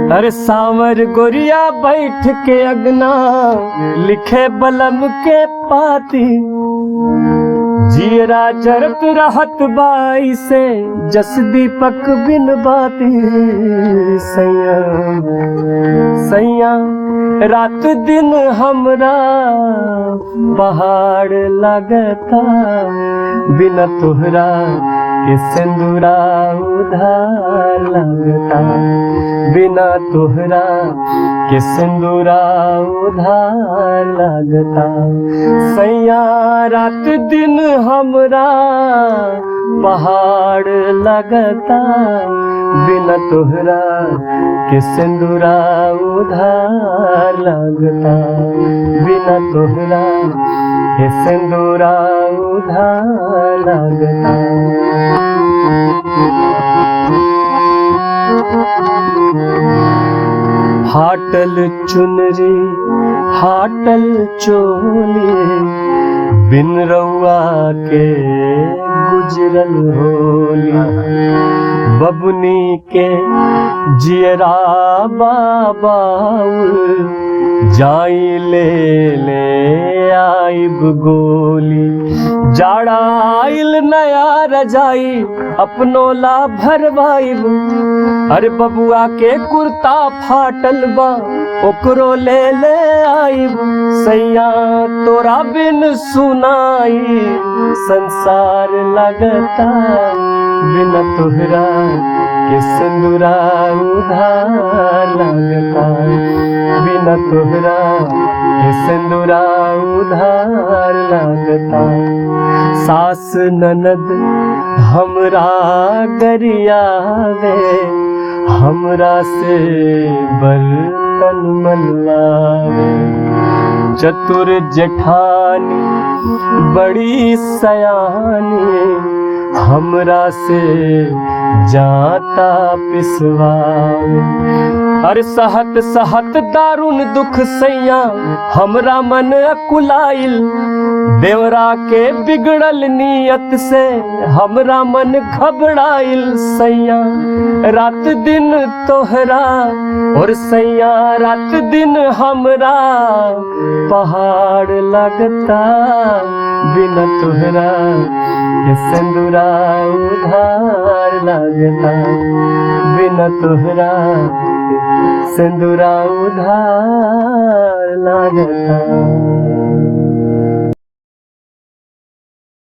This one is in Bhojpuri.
अरे सावर गोरिया बैठ के अगना लिखे बलम के पाती, जीरा जरत रहत बाई से जस दीपक बिन बाती। सैया सैया रात दिन हमरा पहाड़ लगता, बिना तोहरा के सिंदूरा उधार लगता, बिना तोहरा के सिंदूरा उधार लगता। सैया रात दिन हमरा पहाड़ लगता, बिना तोहरा के सिंदूरा उधार लगता, बिना तोहरा के सिंदूरा उधार लगता। फाटल चुनरी फाटल चोली, बिन रउआ के गुजरल होली। बबुनी के जियरा बाबाउल, जाई ले आइब गोली। जाड़ा आइल नया रजाई, अपनो ला भरवाइब। अरे बबुआ के कुर्ता फाटल बा, ओकरो ले आइब। सैया तोरा बिन सुनाई संसार लगता, बिना तोहरा के सिंदूरा उधार लगता, बिना तोहरा के सिंदूरा उधार लगता। सास ननद हमरा गरियावे, हमरा से बर्तन मनवावे। चतुर जेठानी बड़ी सयानी, हमरा से जाता पिसवावे। अरे सहत सहत दारुण दुख सैया हमरा मन अकुलाइल। देवरा के बिगड़ल नियत से हमरा मन घबराइल। सैया रात दिन तोहरा और सैया रात दिन हमरा पहाड़ लगता, बिना तोहरा के सिंदूरा उधार लगता, बिना तोहरा के सिंदूरा उधार लगता।